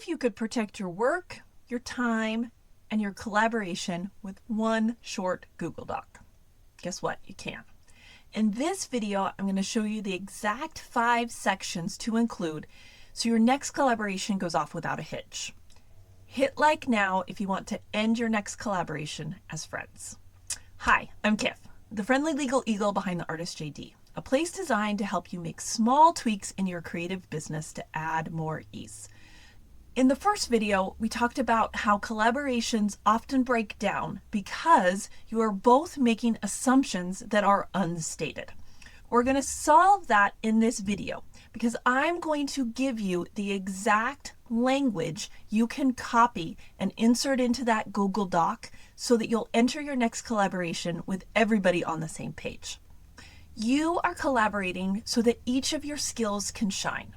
if you could protect your work, your time, and your collaboration with one short Google Doc? Guess what? You can. In this video, I'm going to show you the exact 5 sections to include so your next collaboration goes off without a hitch. Hit like now if you want to end your next collaboration as friends. Hi, I'm Kiff, the friendly legal eagle behind the Artist JD, a place designed to help you make small tweaks in your creative business to add more ease. In the first video, we talked about how collaborations often break down because you are both making assumptions that are unstated. We're going to solve that in this video because I'm going to give you the exact language you can copy and insert into that Google Doc so that you'll enter your next collaboration with everybody on the same page. You are collaborating so that each of your skills can shine.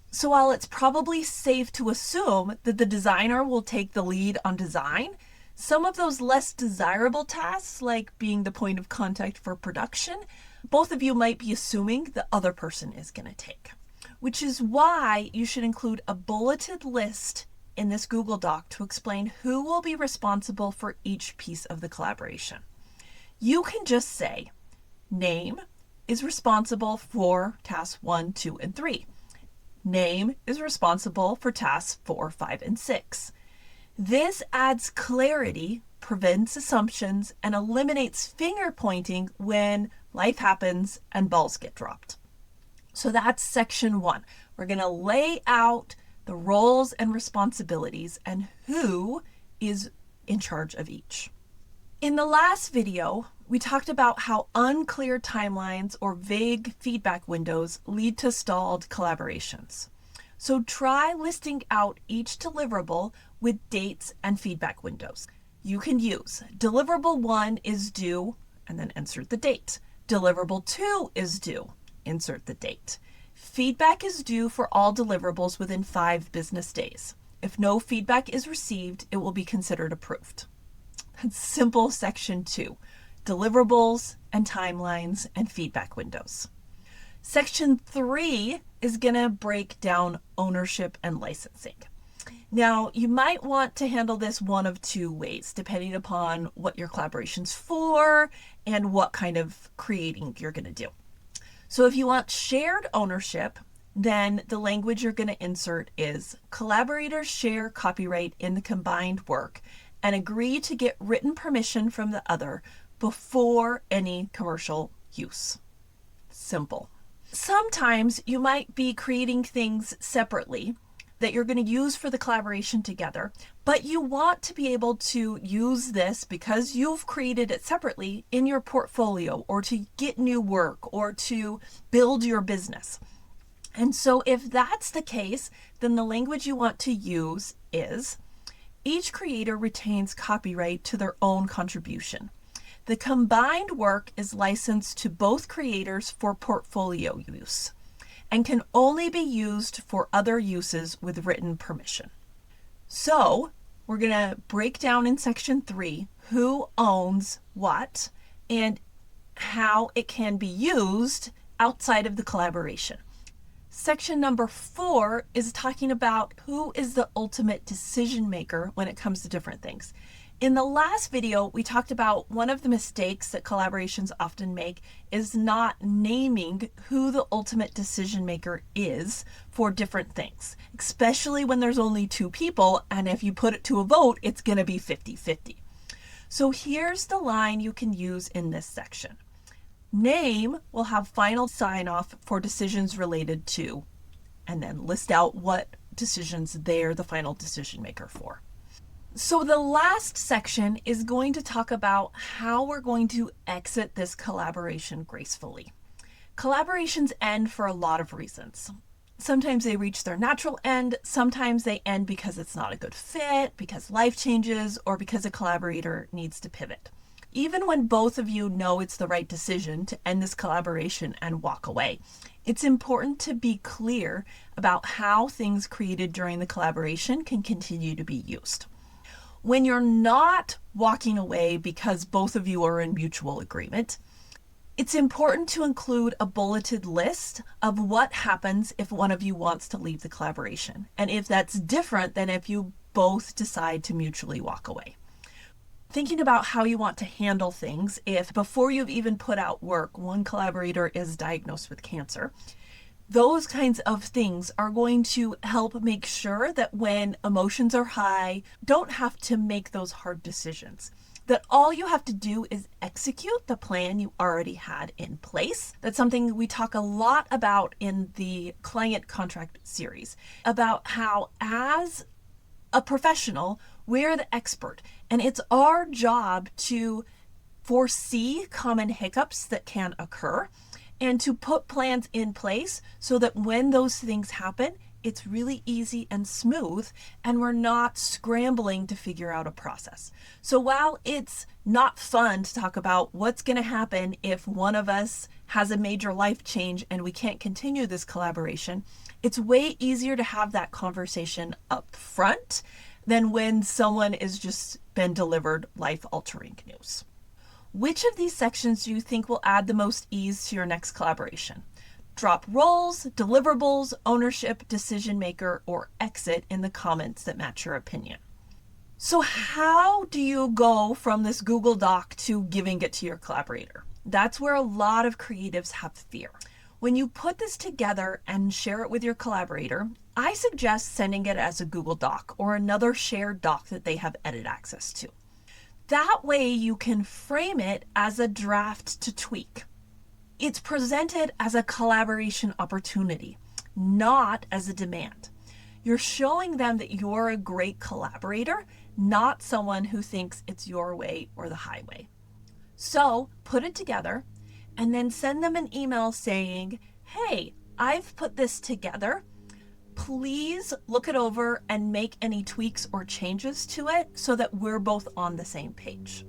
So while it's probably safe to assume that the designer will take the lead on design, some of those less desirable tasks, like being the point of contact for production, both of you might be assuming the other person is going to take. Which is why you should include a bulleted list in this Google Doc to explain who will be responsible for each piece of the collaboration. You can just say, name is responsible for tasks 1, 2, and 3. Name is responsible for tasks 4, 5, and 6. This adds clarity, prevents assumptions, and eliminates finger pointing when life happens and balls get dropped. So that's section 1. We're going to lay out the roles and responsibilities and who is in charge of each. In the last video, we talked about how unclear timelines or vague feedback windows lead to stalled collaborations. So try listing out each deliverable with dates and feedback windows. You can use deliverable 1 is due and then insert the date. Deliverable 2 is due, insert the date. Feedback is due for all deliverables within 5 business days. If no feedback is received, it will be considered approved. That's simple section 2. Deliverables and timelines and feedback windows. Section 3 is going to break down ownership and licensing. Now, you might want to handle this one of 2 ways, depending upon what your collaboration's for and what kind of creating you're going to do. So if you want shared ownership, then the language you're going to insert is collaborators share copyright in the combined work and agree to get written permission from the other before any commercial use. Simple. Sometimes you might be creating things separately that you're going to use for the collaboration together, but you want to be able to use this because you've created it separately in your portfolio or to get new work or to build your business. And so if that's the case, then the language you want to use is each creator retains copyright to their own contribution. The combined work is licensed to both creators for portfolio use and can only be used for other uses with written permission. So we're going to break down in section 3 who owns what and how it can be used outside of the collaboration. Section number 4 is talking about who is the ultimate decision maker when it comes to different things. In the last video, we talked about one of the mistakes that collaborations often make is not naming who the ultimate decision maker is for different things, especially when there's only 2 people, and if you put it to a vote, it's going to be 50-50. So here's the line you can use in this section. Name will have final sign-off for decisions related to, and then list out what decisions they're the final decision maker for. So the last section is going to talk about how we're going to exit this collaboration gracefully. Collaborations end for a lot of reasons. Sometimes they reach their natural end, sometimes they end because it's not a good fit, because life changes, or because a collaborator needs to pivot. Even when both of you know it's the right decision to end this collaboration and walk away, it's important to be clear about how things created during the collaboration can continue to be used. When you're not walking away because both of you are in mutual agreement, It's important to include a bulleted list of what happens if one of you wants to leave the collaboration, and if that's different than if you both decide to mutually walk away. Thinking about how you want to handle things if before you've even put out work, one collaborator is diagnosed with cancer. Those kinds of things are going to help make sure that when emotions are high, don't have to make those hard decisions. That all you have to do is execute the plan you already had in place. That's something we talk a lot about in the client contract series, about how as a professional, we're the expert, and it's our job to foresee common hiccups that can occur and to put plans in place so that when those things happen, it's really easy and smooth, and we're not scrambling to figure out a process. So while it's not fun to talk about what's going to happen if one of us has a major life change and we can't continue this collaboration, it's way easier to have that conversation up front than when someone is just been delivered life-altering news. Which of these sections do you think will add the most ease to your next collaboration? Drop roles, deliverables, ownership, decision maker, or exit in the comments that match your opinion. So how do you go from this Google Doc to giving it to your collaborator? That's where a lot of creatives have fear. When you put this together and share it with your collaborator, I suggest sending it as a Google Doc or another shared doc that they have edit access to. That way you can frame it as a draft to tweak. It's presented as a collaboration opportunity, not as a demand. You're showing them that you're a great collaborator, not someone who thinks it's your way or the highway. So put it together and then send them an email saying, hey, I've put this together. Please look it over and make any tweaks or changes to it so that we're both on the same page.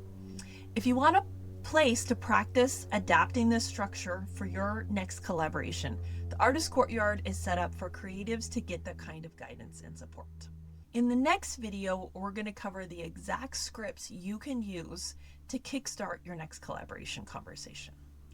If you want a place to practice adapting this structure for your next collaboration, the Artist Courtyard is set up for creatives to get that kind of guidance and support. In the next video, we're going to cover the exact scripts you can use to kickstart your next collaboration conversation.